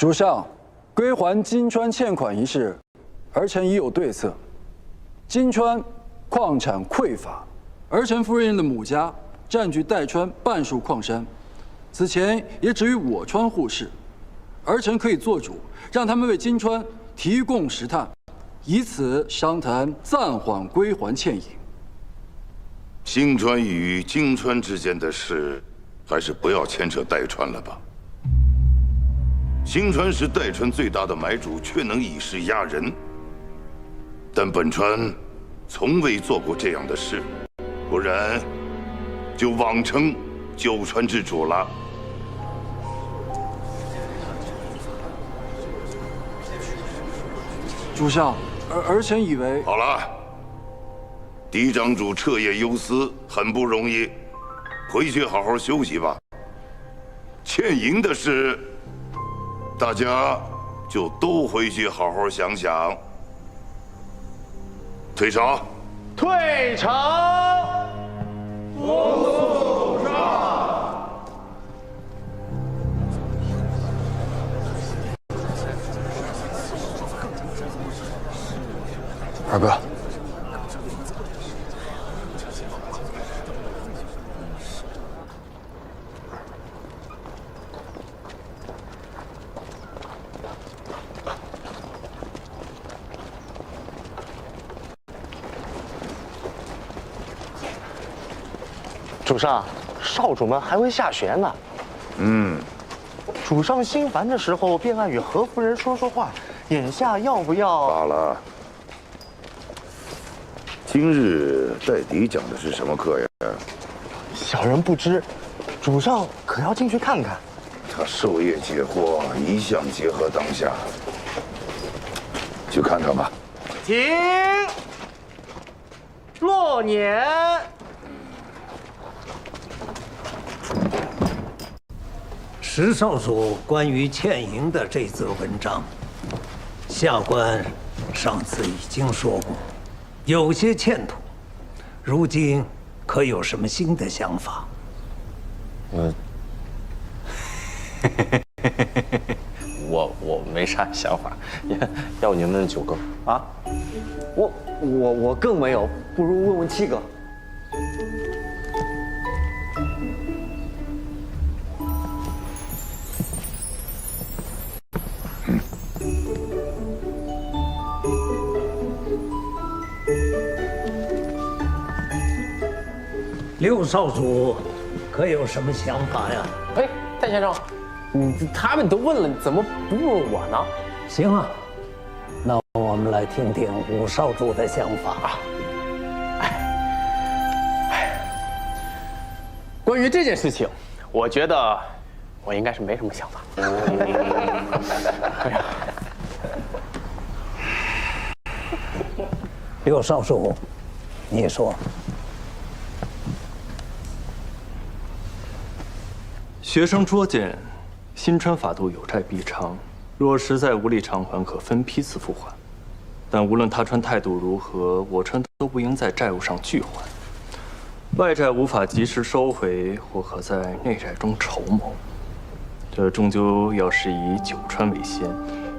主上，归还金川欠款一事，儿臣已有对策。金川矿产匮乏，儿臣夫人的母家占据代川半数矿山，此钱也只与我川互市。儿臣可以做主，让他们为金川提供石炭，以此商谈暂缓归还欠银。新川与金川之间的事，还是不要牵扯代川了吧。新川是代川最大的买主，却能以势压人。但本川从未做过这样的事，不然就妄称九川之主了。主上，儿臣以为……好了，嫡长主彻夜忧思，很不容易，回去好好休息吧。欠银的事，大家就都回去好好想想。退朝。退朝。不速主上。二哥，主上，少主们还未下学呢。主上心烦的时候，便爱与何夫人说说话。眼下要不要？罢了。今日戴迪讲的是什么课呀？小人不知，主上可要进去看看。他授业解惑，一向结合当下。去看看吧。请落辇。石少主关于欠银的这则文章，下官上次已经说过，有些欠妥。如今可有什么新的想法？我没啥想法，要你们9个啊？我更没有，不如问问七哥。六少主可有什么想法呀？哎，戴先生，他们都问了，怎么不问我呢？行啊，那我们来听听五少主的想法啊。关于这件事情，我觉得我应该是没什么想法。哎呀，六少主，你说。学生捉奸，新川法度有债必偿，若实在无力偿还，可分批次付还。但无论他川态度如何，我川都不应在债务上拒还。外债无法及时收回，或可在内债中筹谋。这终究要是以九川为先，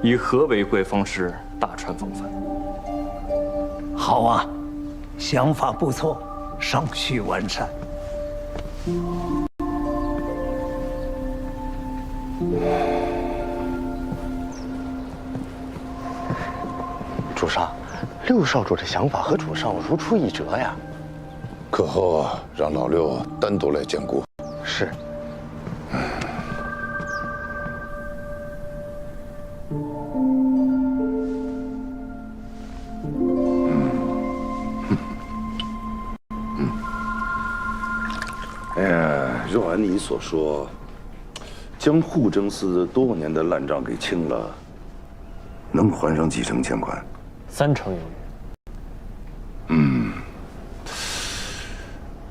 以和为贵，方是大川风范。好啊，想法不错，尚需完善。主上，六少主的想法和主上如出一辙呀。课后让老六单独来见顾。是。哎呀，若按你所说，将护政司多年的烂账给清了，能还上几成欠款？3成有余。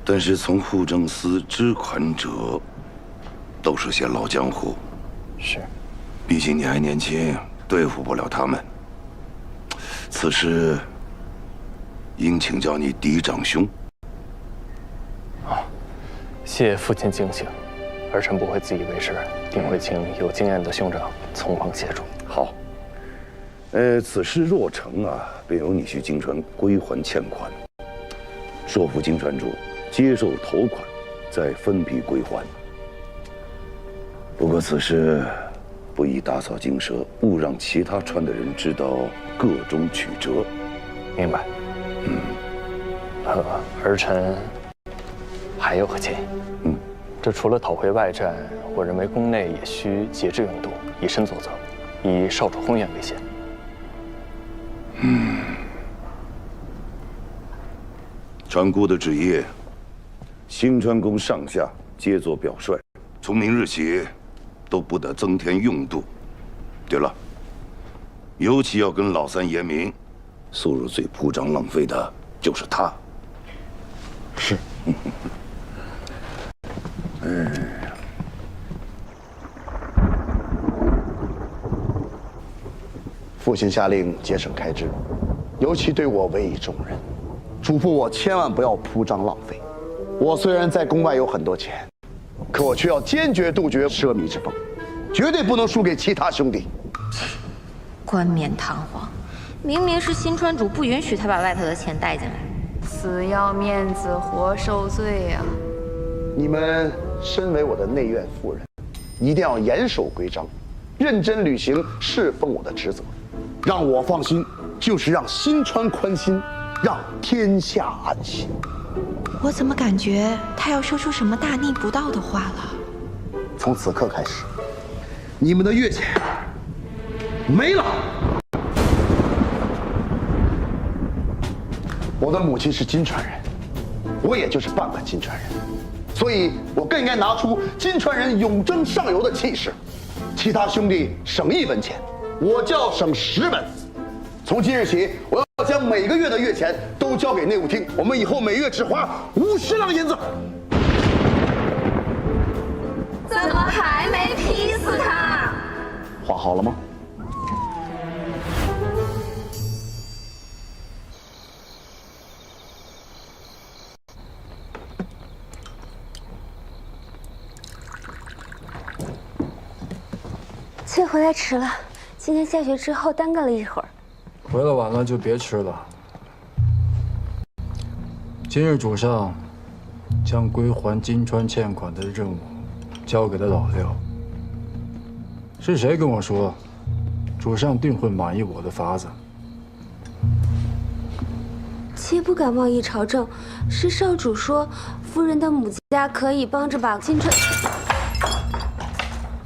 但是从护政司支款者，都是些老江湖。是。毕竟你还年轻，对付不了他们。此事应请教你嫡长兄。谢父亲警醒，儿臣不会自以为是，定会请有经验的兄长从旁协助。好。此事若成啊，便由你去京川归还欠款，说服京川主接受头款，再分批归还。不过此事不宜打草惊蛇，勿让其他川的人知道个中曲折。明白。儿臣还有个建议。这除了讨回外债，我认为宫内也需节制用度，以身作则，以少主宏愿为先。传姑的旨意，新川宫上下皆做表率，从明日起，都不得增添用度。对了，尤其要跟老三言明，苏入最铺张浪费的就是他。是。父亲下令节省开支，尤其对我委以重任，嘱咐我千万不要铺张浪费。我虽然在宫外有很多钱，可我却要坚决杜绝奢靡之风，绝对不能输给其他兄弟。冠冕堂皇，明明是新川主不允许他把外头的钱带进来。死要面子活受罪呀！你们身为我的内院夫人，一定要严守规章，认真履行侍奉我的职责。让我放心，就是让新川宽心，让天下安心。我怎么感觉他要说出什么大逆不道的话了？从此刻开始，你们的月钱没了。我的母亲是金川人，我也就是半个金川人，所以我更应该拿出金川人永争上游的气势。其他兄弟省1文钱，我就要省10文。从今日起，我要将每个月的月钱都交给内务厅，我们以后每月只花50两银子。怎么还没劈死他？画好了吗？妾回来迟了，今天下雪之后耽搁了一会儿。回来晚了就别吃了。今日主上将归还金川欠款的任务交给了老六。是谁跟我说，主上定会满意我的法子？妾不敢妄议朝政，是少主说，夫人的母家可以帮着把金川。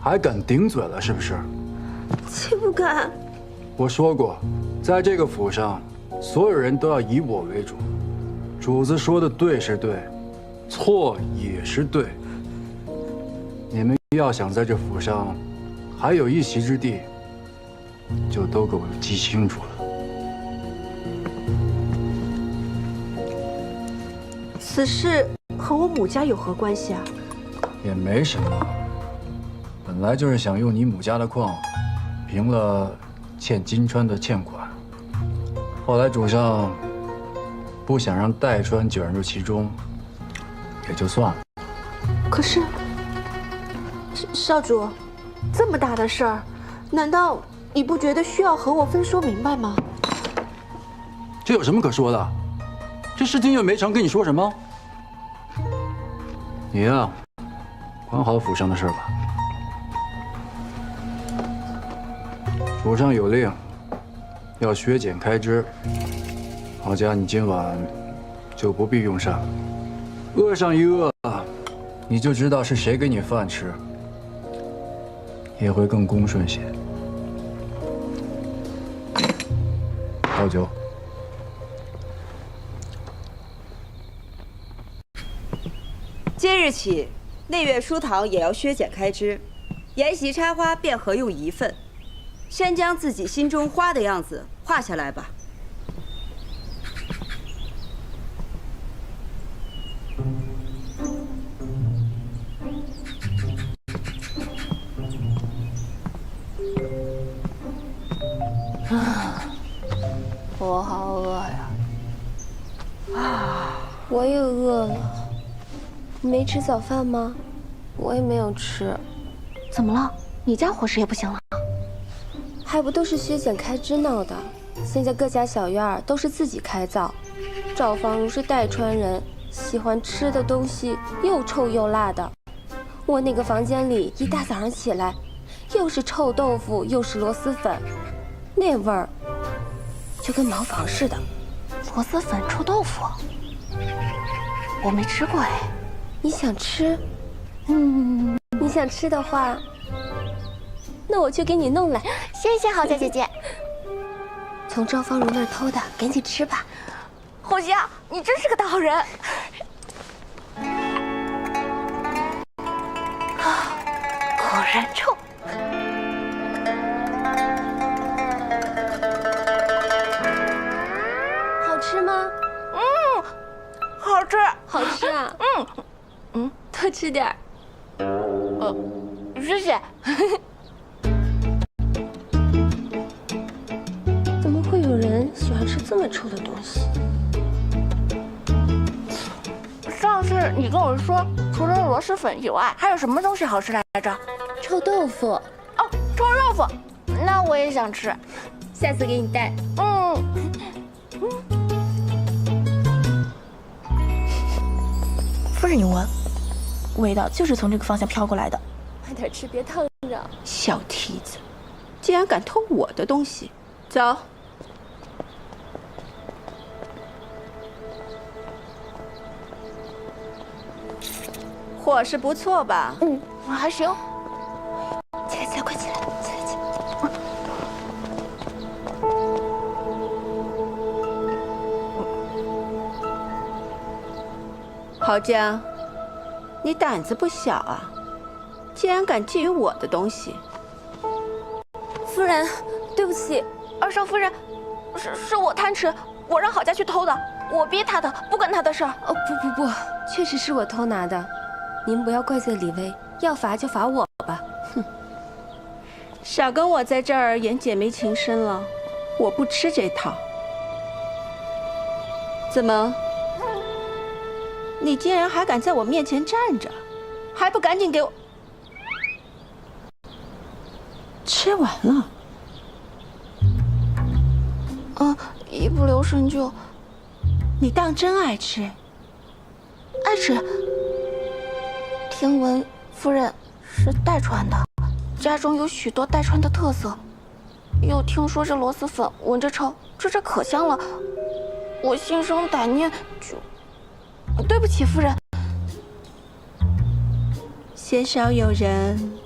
还敢顶嘴了是不是？妾不敢。我说过，在这个府上，所有人都要以我为主。主子说的对是对，错也是对。你们要想在这府上还有一席之地，就都给我记清楚了。此事和我母家有何关系啊？也没什么，本来就是想用你母家的矿，平了欠金川的欠款。后来主上不想让代川卷入其中，也就算了。可是，少主，这么大的事儿，难道你不觉得需要和我分说明白吗？这有什么可说的？这事情又没成，跟你说什么？你呀，管好府上的事吧。主上有令，要削减开支。好家，你今晚就不必用膳，饿上一饿，你就知道是谁给你饭吃，也会更恭顺些。倒酒。今日起，内院书堂也要削减开支，沿袭插花便合用1份。先将自己心中花的样子画下来吧。我好饿呀！我也饿了。你没吃早饭吗？我也没有吃。怎么了？你家伙食也不行了？还不都是削减开支闹的？现在各家小院儿都是自己开灶。赵芳如是代川人，喜欢吃的东西又臭又辣的。我那个房间里一大早上起来，又是臭豆腐又是螺蛳粉，那味儿就跟茅房似的。螺蛳粉、臭豆腐，我没吃过哎。你想吃？你想吃的话，那我就给你弄来。谢谢豪家姐姐。从赵芳如那儿偷的，赶紧吃吧。侯姐，你真是个大好人。果然臭。好吃吗？好吃。好吃啊。多吃点儿。谢谢。怎么会有人喜欢吃这么臭的东西？上次你跟我说，除了螺蛳粉以外，还有什么东西好吃来着？臭豆腐。哦，臭豆腐，那我也想吃，下次给你带。夫人，你闻，味道就是从这个方向飘过来的。慢点吃，别烫着。小蹄子，竟然敢偷我的东西！走。伙食不错吧？还行。起来，快起来，起来，起来。郝江，你胆子不小啊，竟然敢觊觎我的东西！夫人，对不起，二少夫人，是我贪吃，我让郝家去偷的，我逼他的，不关他的事儿。不，确实是我偷拿的，您不要怪罪李薇，要罚就罚我吧。哼，少跟我在这儿演姐妹情深了，我不吃这套。怎么？你竟然还敢在我面前站着，还不赶紧给我吃完了？一不留神就……你当真爱吃？爱吃。听闻夫人是代川的，家中有许多代川的特色，又听说这螺蛳粉闻着臭，这可香了，我心生歹念，就……对不起，夫人。鲜少有人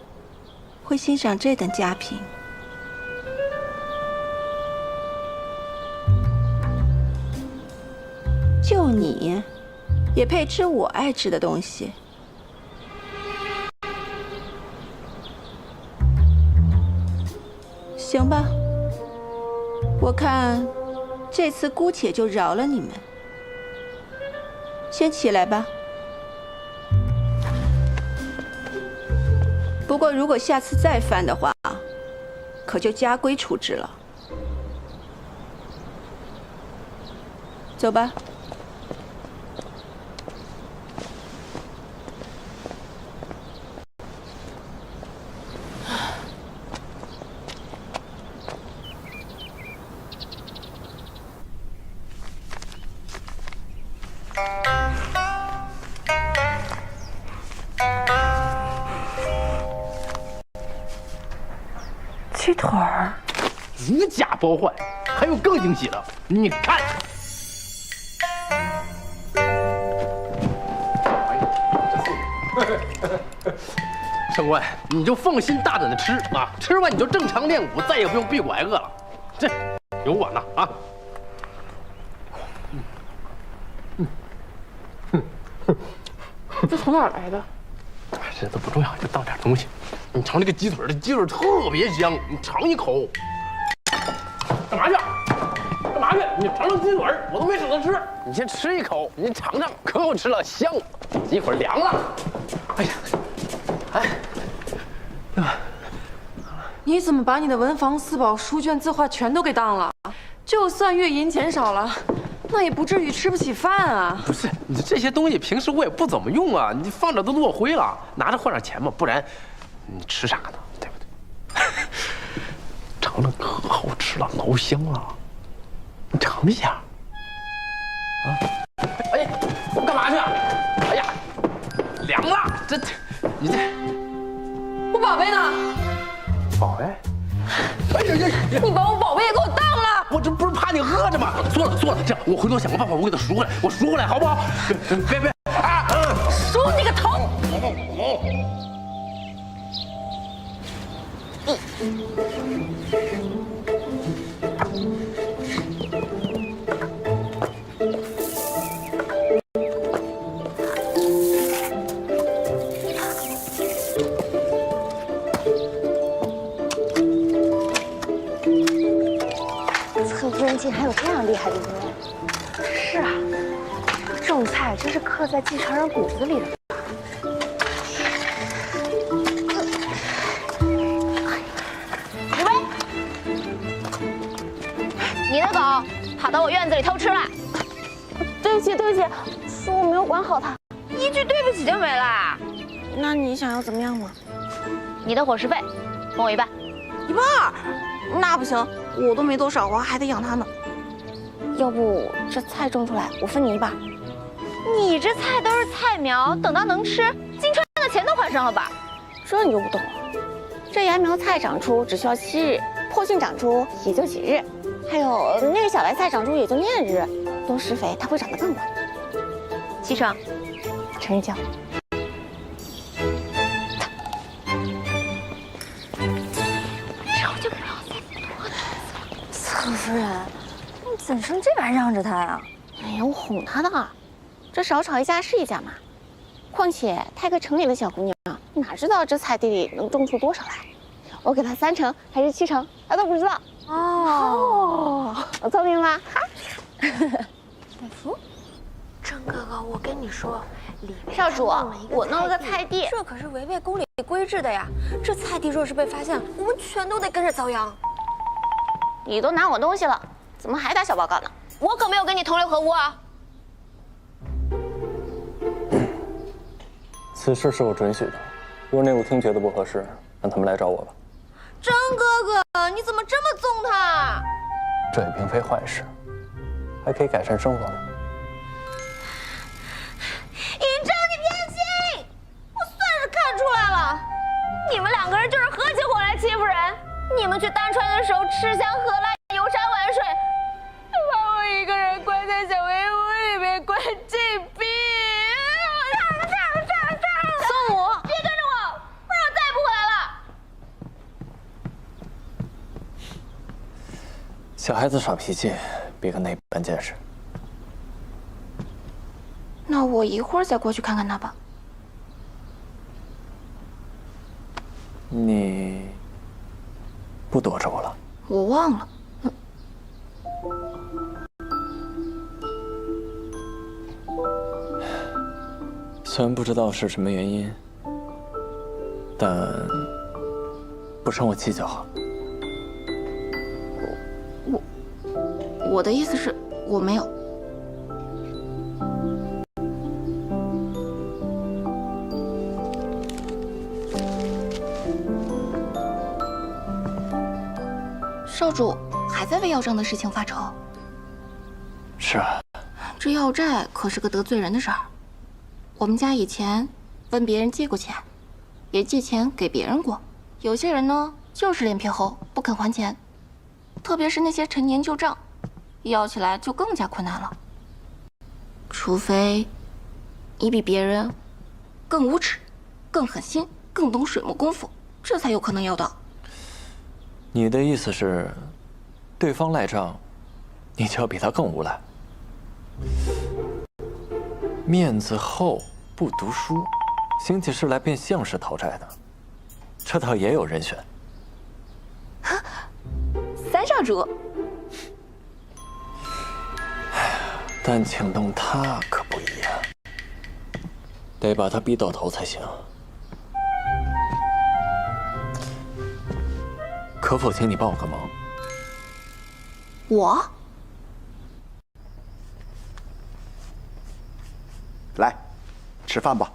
会欣赏这等佳品。就你，也配吃我爱吃的东西？行吧，我看这次姑且就饶了你们。先起来吧。不过如果下次再犯的话，可就家规处置了。走吧。鸡腿儿，如假包换，还有更惊喜的，你看。上官，你就放心大胆的吃啊，吃完你就正常练武，再也不用闭谷挨饿了。这有我呢啊！这从哪儿来的？这都不重要，就当点东西。你尝这个鸡腿，这鸡腿特别香，你尝一口。干嘛去？干嘛去？你尝尝鸡腿，我都没舍得吃。你先吃一口，你尝尝，可好吃了，香。一会儿凉了。哎呀，哎，你怎么把你的文房四宝、书卷、字画全都给当了？就算月银减少了，那也不至于吃不起饭啊。不是，你这些东西平时我也不怎么用啊，你放着都落灰了，拿着换点钱嘛，不然你吃啥呢？对不对？尝尝可好吃了，老香了，你尝一下。啊！哎，我干嘛去？哎呀，凉了，你这，我宝贝呢？宝贝？哎呀呀！你把我宝贝也给我当了！我这不是怕你饿着吗？算了算了，这样我回头想个办法，我给他赎回来，我赎回来好不好？别啊！赎你个头！侧夫人竟还有这样厉害的一面。是啊，种菜真是刻在继承人骨子里的。李薇，你的狗跑到我院子里偷吃了。对不起，对不起，是我没有管好它。一句对不起就没了。那你想要怎么样吗？你的伙食费，分我一半。一半？那不行，我都没多少啊，还得养它呢。要不这菜种出来，我分你一半。你这菜都是菜苗，等到能吃，金川的钱都还上了吧？这你就不懂了。这芽苗菜长出只需要7日，破茎长出也就几日，还有那个小白菜长出也就念日，多施肥它会长得更快。7成，成交。侧夫人，你怎生这般让着他呀？哎呀，我哄他的，这少吵一架是一架嘛。况且她一个城里的小姑娘，哪知道这菜地里能种出多少来？我给她3成还是7成，她都不知道。哦，我聪明吧？哈。大夫，郑哥哥，我跟你说，少主，我弄了个菜地，这可是违背宫里规制的呀。这菜地若是被发现，我们全都得跟着遭殃。你都拿我东西了，怎么还打小报告呢？我可没有跟你同流合污啊！此事是我准许的，若内务厅觉得不合适，让他们来找我吧。郑哥哥，你怎么这么纵他？这也并非坏事，还可以改善生活呢。尹正，你偏心！我算是看出来了，你们2个人就是合起伙来欺负人。你们去丹川的时候吃香喝辣，游山玩水，把我一个人关在小黑屋里面关禁闭。宋武，别跟着我，不然我再也不回来了。小孩子耍脾气，别跟他一般见识。那我一会儿再过去看看他吧。你不躲着我了？我忘了。虽然不知道是什么原因，但不生我气就好。我的意思是，我没有。少主还在为药账的事情发愁？是啊，这药债可是个得罪人的事儿。我们家以前问别人借过钱，也借钱给别人过。有些人呢，就是脸皮厚，不肯还钱。特别是那些陈年旧账，要起来就更加困难了。除非你比别人更无耻、更狠心、更懂水墨功夫，这才有可能要到。你的意思是，对方赖账，你就要比他更无赖？面子厚不读书，兴起事来便向势讨债的，这倒也有人选。三少主，但请动他可不一样，得把他逼到头才行。可否请你帮我个忙？我？来，吃饭吧。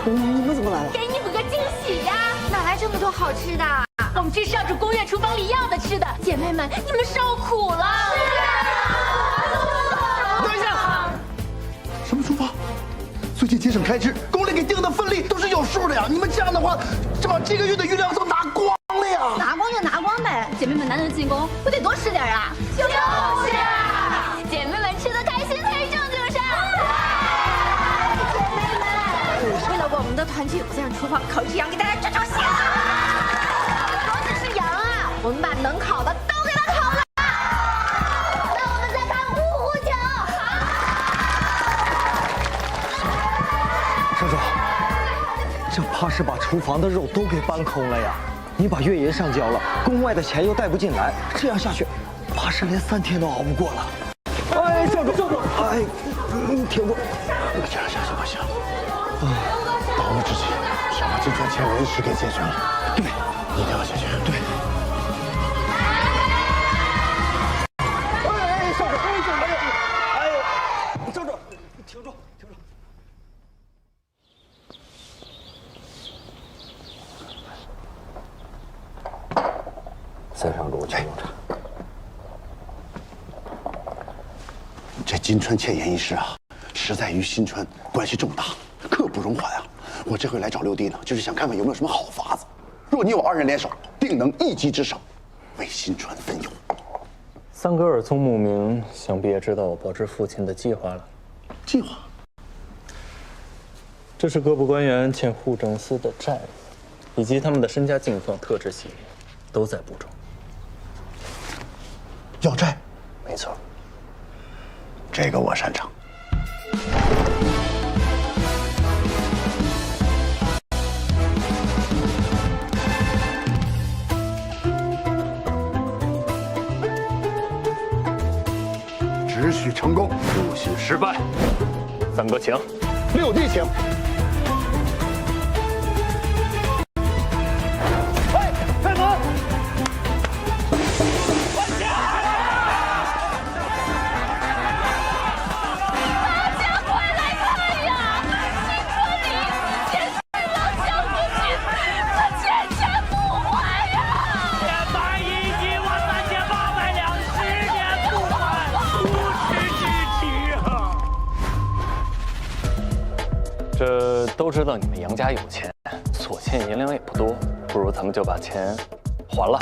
你们怎么来了？给你们个惊喜呀！哪来这么多好吃的？我们这是按照宫院厨房里要的吃的。姐妹们，你们受苦了。等一下，什么厨房？最近节省开支，宫里给定的分例都是有数的呀。你们这样的话，这把这个月的余粮都拿光了呀。拿光就拿光呗，姐妹们难得进宫，不得多吃点啊？就是，姐妹们吃得开心才是正经事儿。为了我们的团聚，我想让厨房烤一只羊给大家壮壮心。不只是羊啊，我们把能烤的都给它烤了。那我们再看五虎酒。少主，这怕是把厨房的肉都给搬空了呀！你把月银上交了，宫外的钱又带不进来，这样下去，怕是连3天都熬不过了。哎，少主，哎，你挺住！行，到那之前，先把金川前人事给解决了。对，一定要解决。对。哎，少主，少主，挺住！三上主，请用茶。这金川欠盐一事啊，实在与新川关系重大，刻不容缓啊！我这回来找六弟呢，就是想看看有没有什么好法子。若你我2人联手，定能一击之手，为新川分忧。桑格尔宗牧民想必也知道我报知父亲的计划了。计划？这是各部官员欠户政司的债务，以及他们的身家境况、特质细节，都在簿中。要债？没错。这个我擅长。只许成功，不许失败。三哥请，六弟请。哎，开门！这都知道你们杨家有钱，所欠银两也不多，不如咱们就把钱还了。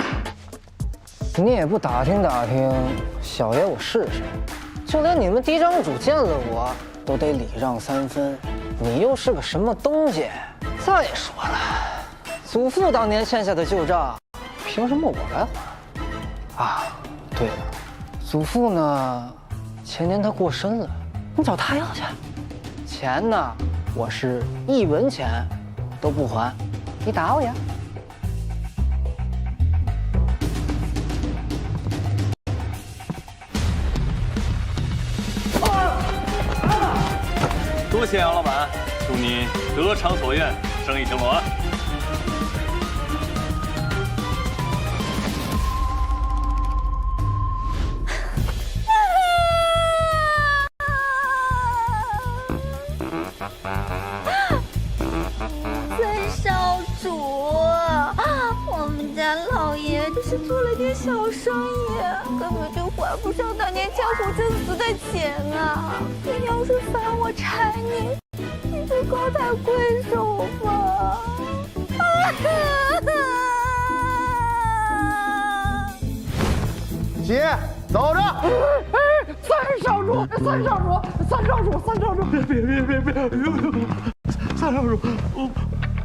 你也不打听打听，小爷我是谁？就连你们嫡长主见了我，都得礼让3分。你又是个什么东西？再说了，祖父当年欠下的旧账，凭什么我来还？啊，对了，祖父呢，前年他过身了，你找他要去。钱呢？我是1文钱都不还，你打我呀！多谢杨老板，祝你得偿所愿，生意兴隆啊！三少主，我们家老爷只是做了点小生意，根本就还不上当年江湖正司的钱啊！你要是烦我缠你，你就高抬贵手吧。姐，走着。三少主，别！三少主，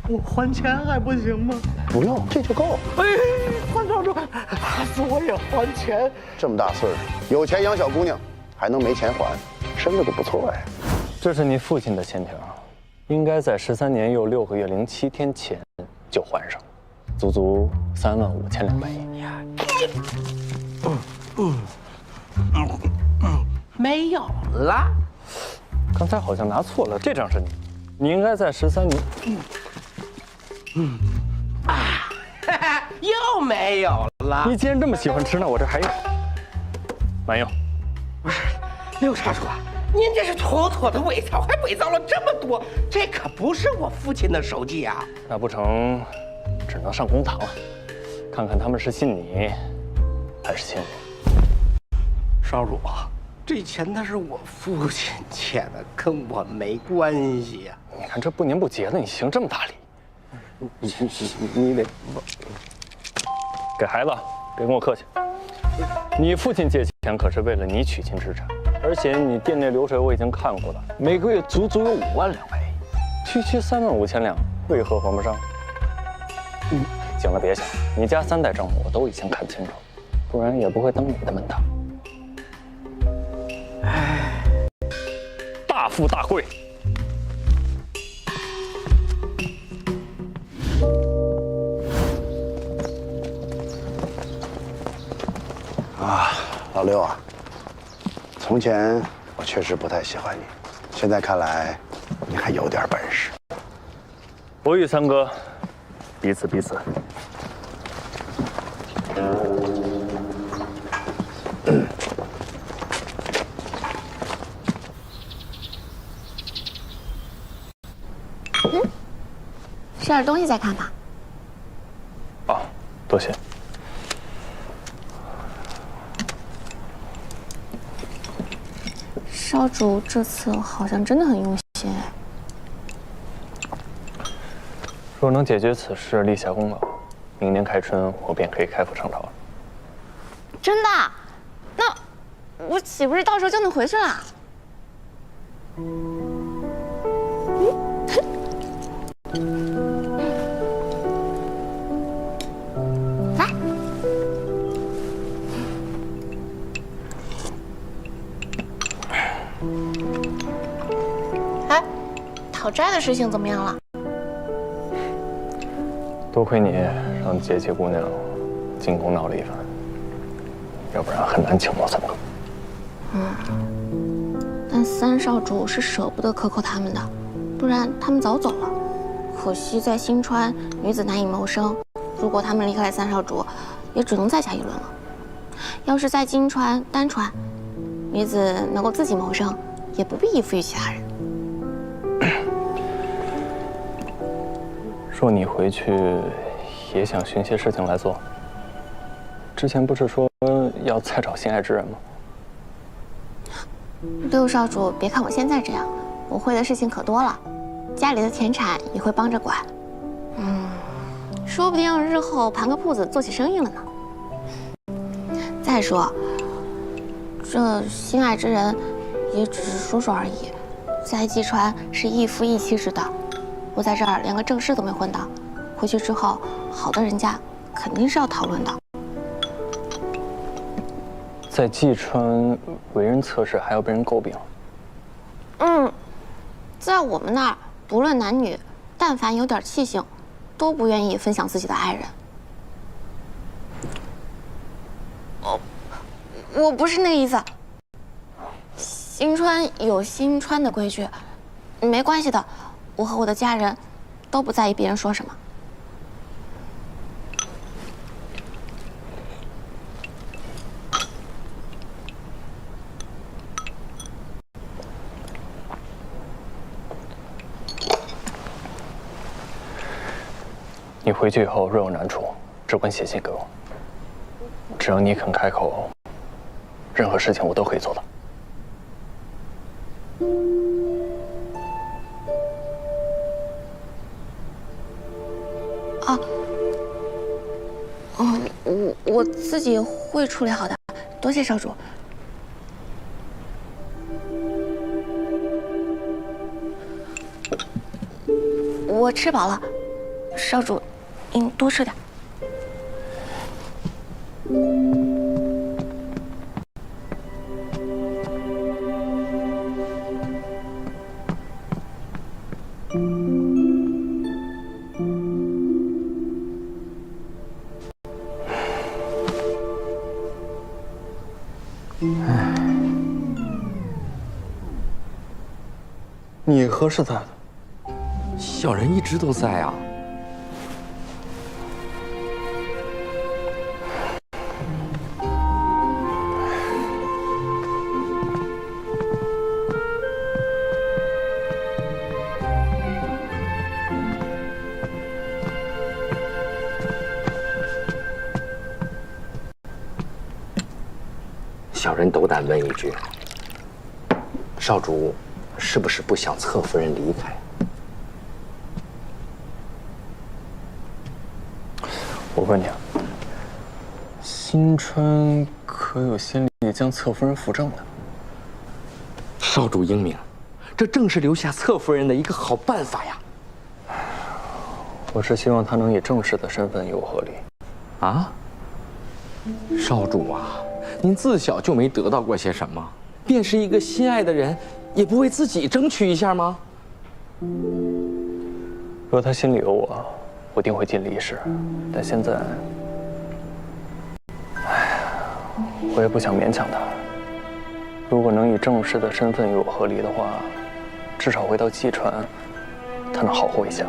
我还钱还不行吗？不用，这就够了。哎，三少主，打死我也还钱。这么大岁数，有钱养小姑娘，还能没钱还，身子可不错呀。这是你父亲的欠条，应该在13年又6个月零7天前就还上，足足35200银。没有了。刚才好像拿错了，这张是你应该在13年。又没有了。你既然这么喜欢吃，那我这还有。满用。不是，刘少主，您这是妥妥的伪造，还伪造了这么多，这可不是我父亲的手机啊！那不成，只能上公堂了，看看他们是信你，还是信我。少主，这钱那是我父亲欠的，跟我没关系呀。你看这不年不节的，你行这么大礼，你得给孩子，别跟我客气。你父亲借钱可是为了你娶亲之产，而且你店内流水我已经看过了，每个月足足有5万两白银，区区35000两，为何还不上？行了，别想，你家3代账目我都已经看清楚了，不然也不会登你的门堂。大富大贵。啊，老六啊，从前我确实不太喜欢你，现在看来你还有点本事。我与三哥彼此彼此。吃点东西再看吧。啊，多谢。少主这次好像真的很用心哎。若能解决此事，立下功劳，明年开春我便可以开府上朝了。真的？那我岂不是到时候就能回去了？来，哎，讨债的事情怎么样了？多亏你让节气姑娘进宫闹了一番，要不然很难请到三哥。但三少主是舍不得可可他们的，不然他们早走了。可惜在新川，女子难以谋生。如果他们离开了三少主，也只能再下一轮了。要是在金川、丹川，女子能够自己谋生，也不必依附于其他人。若你回去也想寻些事情来做，之前不是说要再找心爱之人吗？六少主，别看我现在这样，我会的事情可多了，家里的田产也会帮着管。说不定日后盘个铺子做起生意了呢。再说，这心爱之人也只是说说而已，在济川是一夫一妻之道。我在这儿连个正室都没混到，回去之后，好的人家肯定是要讨论的。在济川为人侧室，还要被人诟病。在我们那儿，不论男女，但凡有点气性，都不愿意分享自己的爱人。我不是那个意思。新川有新川的规矩，没关系的。我和我的家人都不在意别人说什么。你回去以后若有难处，只管写信给我。只要你肯开口，任何事情我都可以做到。我自己会处理好的，多谢少主。我吃饱了，少主，您多吃点。你何时在的？小人一直都在啊。小人斗胆问一句，少主是不是不想侧夫人离开？我问你啊，新川可有心力将侧夫人扶正的？少主英明，这正是留下侧夫人的一个好办法呀！我是希望她能以正式的身份与我和离。啊，少主啊，您自小就没得到过些什么，便是一个心爱的人，也不为自己争取一下吗？若她心里有我，我定会尽力一试。但现在，我也不想勉强她。如果能以正式的身份与我和离的话，至少回到济川，她能好活一下。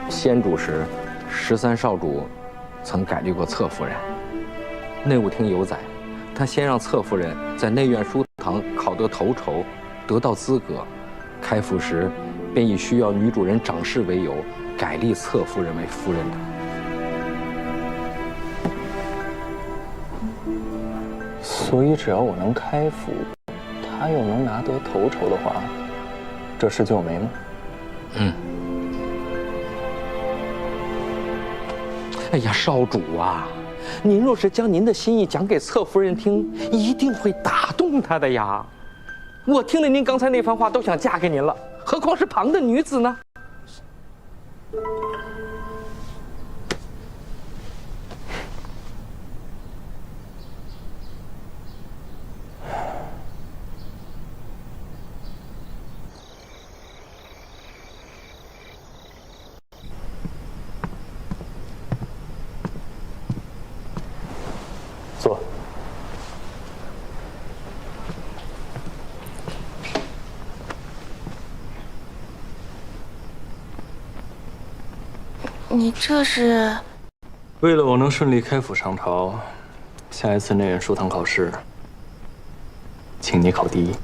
先主时，13少主曾改立过侧夫人。内务厅有载，他先让侧夫人在内院书堂考得头筹，得到资格，开府时便以需要女主人掌事为由，改立侧夫人为夫人的。所以只要我能开府，她又能拿得头筹的话，这事就有眉目。嗯。哎呀，少主啊，您若是将您的心意讲给侧夫人听，一定会打动她的呀。我听了您刚才那番话，都想嫁给您了，何况是旁的女子呢？坐。你这是？为了我能顺利开府上朝，下一次内院书堂考试，请你考第一。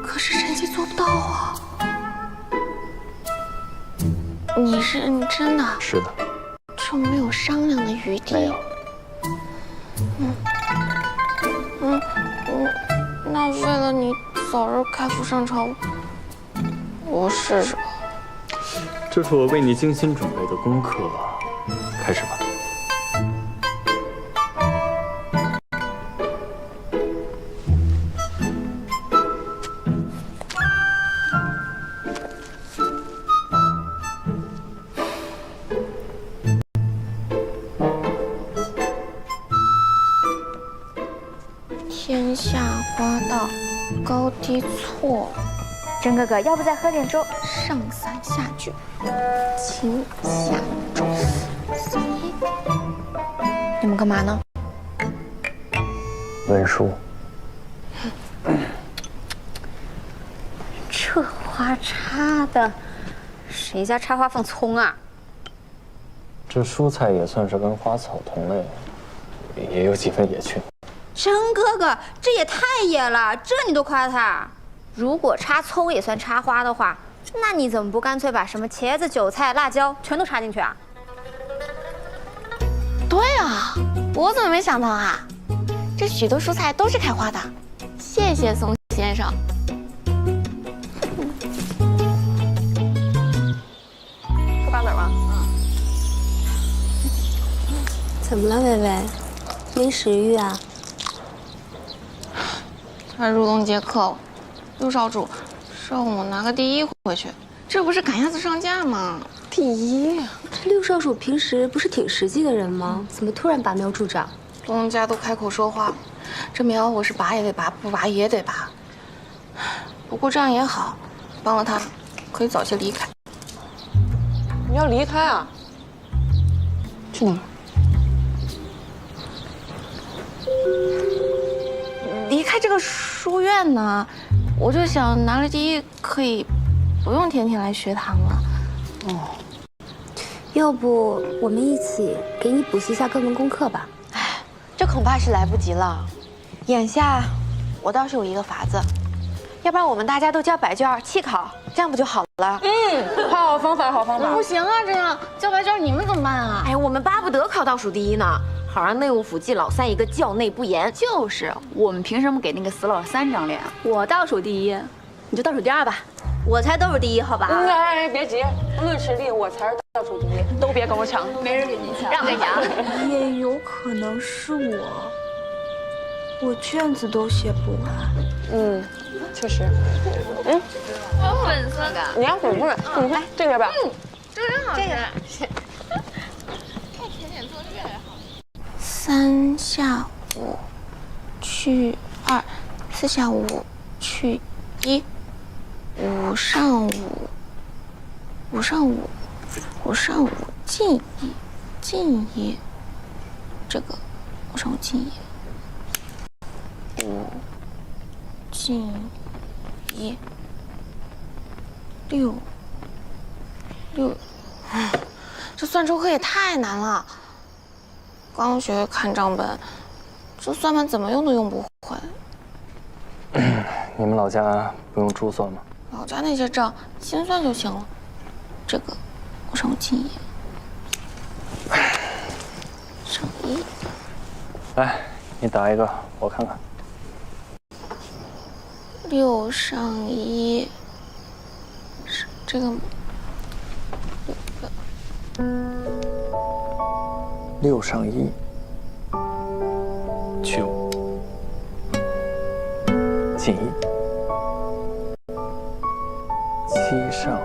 可是臣妾做不到啊！你是认真的？是的。就没有商量的余地？没有。那为了你早日开府上朝，我试试吧。这是我为你精心准备的功课，开始吧。天下花道，高低错。甄哥哥，要不再喝点粥？上三下九，秦下周四。你们干嘛呢？文书。这花插的，谁家插花放葱啊？这蔬菜也算是跟花草同类，也有几分野趣。甄哥哥，这也太野了，这你都夸他？如果插葱也算插花的话，那你怎么不干脆把什么茄子、韭菜、辣椒全都插进去啊？对啊，我怎么没想到啊？这许多蔬菜都是开花的。谢谢宋先生。喝八子吗？怎么了，薇薇？没食欲啊？快入冬节课了，陆少主让我拿个第一回去，这不是赶鸭子上架吗？第一，这六少主平时不是挺实际的人吗？怎么突然拔苗助长？东家都开口说话，这苗我是拔也得拔，不拔也得拔。不过这样也好，帮了他，可以早些离开。你要离开啊？去哪儿？离开这个书院呢，我就想拿了第一可以不用天天来学堂了。哦，要不我们一起给你补习一下课文功课吧？哎，这恐怕是来不及了。眼下我倒是有一个法子，要不然我们大家都交白卷弃考，这样不就好了？好方法，好方法。不行啊，这样交白卷你们怎么办啊？哎，我们巴不得考倒数第一呢，好让内务府季老三一个教内不严。就是，我们凭什么给那个死老三长脸？我倒数第一，你就倒数第二吧。我才倒数第一，好吧？哎，别急，论实力我才是倒数第一，都别跟我抢，没人给你抢，让给你啊！也有可能是我卷子都写不完。确实。我粉色的，你要粉不粉？来这个吧。这个真好吃。看甜点做的越来越好。 3下5去2，4下5去1，5上5，5上5，5上5进1，这个5上5进1，5进1，6，这算术课也太难了。 刚学看账本，这算盘怎么用都用不会。你们老家不用珠算吗？老家那些账心算就行了。这个5上5进1，上1。来，你答一个，我看看。 6上1，是这个6上1去5进1，7上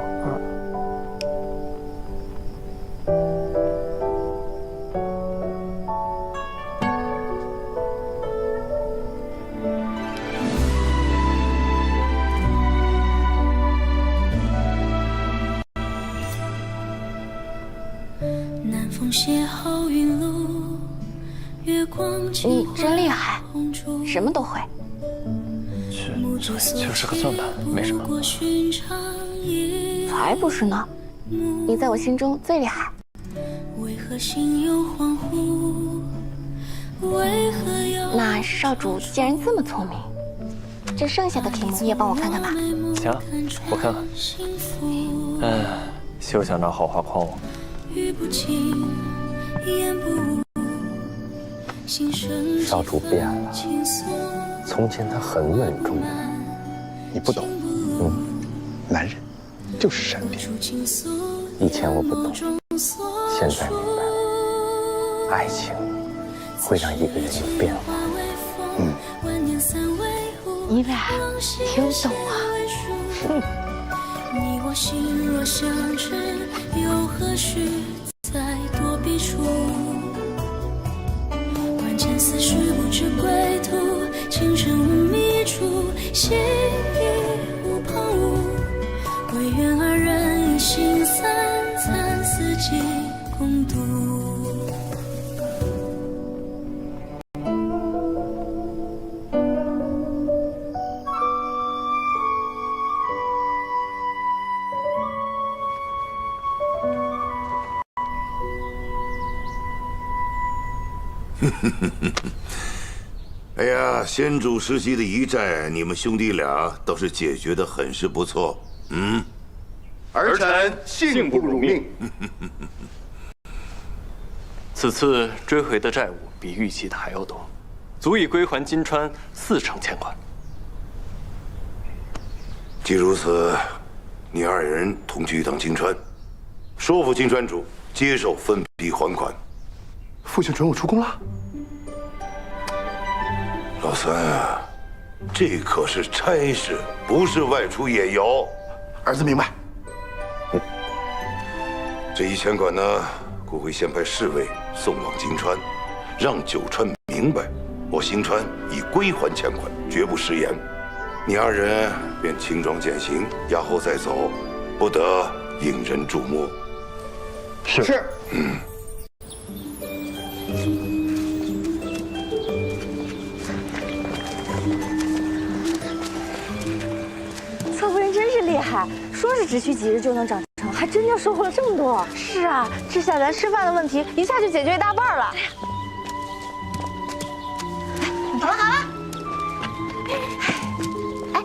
你真厉害，什么都会。就是个算盘，没什么。才不是呢，你在我心中最厉害。那少主既然这么聪明，这剩下的题目也帮我看看吧。行，我看看。休想拿好话诓我。 少主变了，从前他很稳重，你不懂。男人就是善变。以前我不懂，现在明白了，爱情会让一个人有变化。你俩挺懂啊。你我心若相知，又何须再躲避处？关键思绪不知归途，情深无觅处，心意无旁骛。唯愿二人一心三餐，四季共度。 哎呀，先主时期的遗债，你们兄弟俩倒是解决得很是不错。儿臣幸不辱命。此次追回的债务比预期的还要多，足以归还金川4成欠款。既如此，你二人同去一趟金川，说服金川主接受分批还款。父亲准我出宫了。 老三啊，这可是差事，不是外出野游。儿子明白。这一欠款呢，故会先派侍卫送往金川，让九川明白，我星川已归还欠款，绝不食言。你二人便轻装简行，押后再走，不得引人注目。是。是只需几日就能长成，还真就收获了这么多。是啊，这下咱吃饭的问题一下就解决一大半了。好了好了，哎，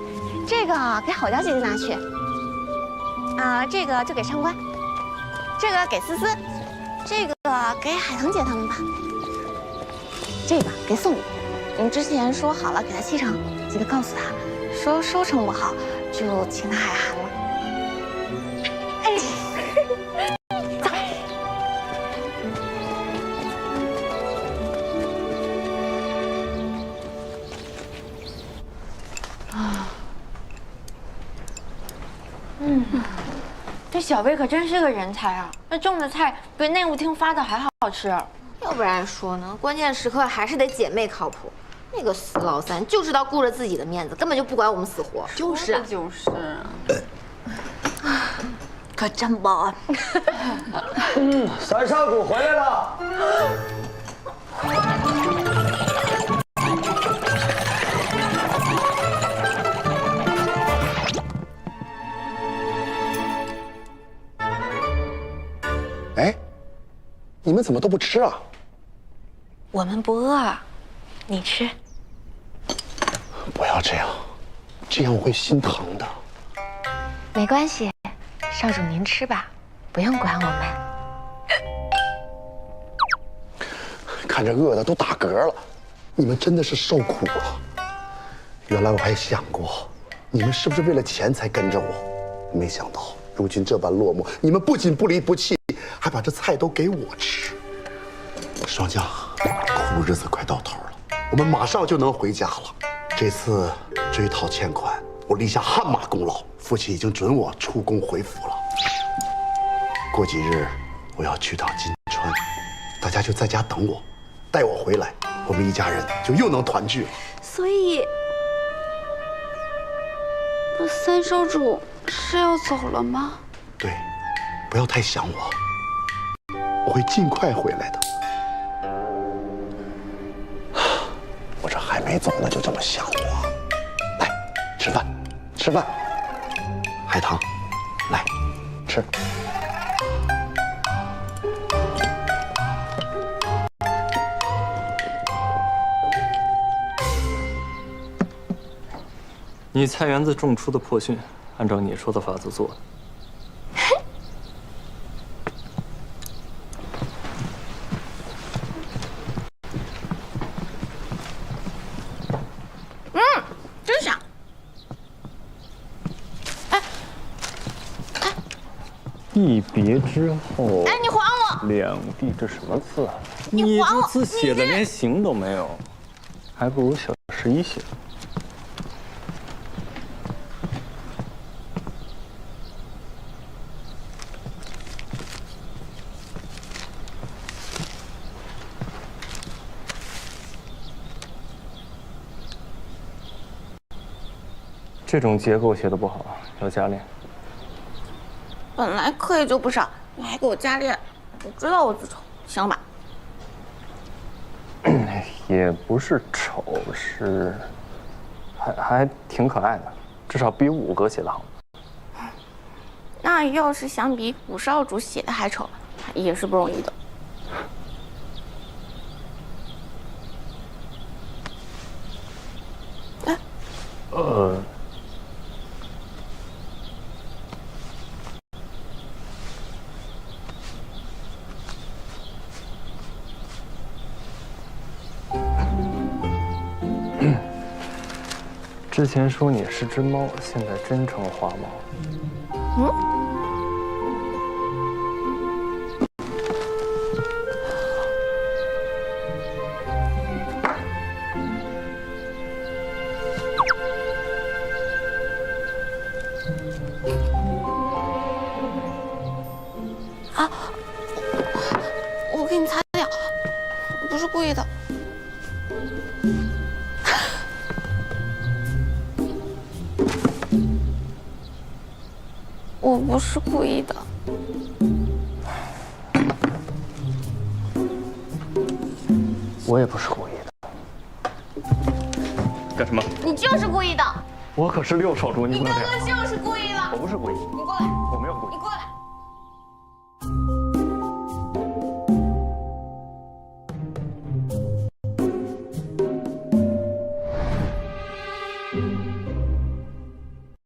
这个给好娇姐姐拿去，这个就给上官，这个给思思，这个给海棠姐他们吧，这个给宋宇。你之前说好了给他7成，记得告诉他，说收成不好就请他海涵了。哎，走。这小贝可真是个人才啊！那种的菜比内务厅发的还好吃。要不然说呢，关键时刻还是得姐妹靠谱。那个死老三就知道顾着自己的面子，根本就不管我们死活。就是啊，就是。可真饱啊！三少主回来了。哎，你们怎么都不吃啊？我们不饿，你吃。不要这样，这样我会心疼的。没关系，少主您吃吧，不用管我们。看着饿的都打嗝了，你们真的是受苦了。原来我还想过，你们是不是为了钱才跟着我？没想到如今这般落寞，你们不仅不离不弃，还把这菜都给我吃。霜降，苦日子快到头了，我们马上就能回家了。这次追讨欠款，我立下汗马功劳，父亲已经准我出宫回府了。过几日我要去趟金川，大家就在家等我，待我回来，我们一家人就又能团聚了。所以，那三少主是要走了吗？对，不要太想我，我会尽快回来的。我这还没走呢，就这么想我。来，吃饭，吃饭。海棠，来，吃。你菜园子种出的破菌，按照你说的法子做的。真香。一别之后，哎，你还我！两地，这什么字啊？你还我！这字写的连形都没有，还不如小11写的。这种结构写的不好，要加练。本来课业就不少，你还给我加练，我知道我字丑，行吧？也不是丑，是还挺可爱的，至少比5哥写的好。那要是想比五少主写的还丑，也是不容易的。之前说你是只猫，现在真成花猫。啊！我给你擦掉，我不是故意的。我不是故意的。我也不是故意的。干什么？你就是故意的。我可是6少主，你不能这样。你刚刚就是故意的。我不是故意。你过来。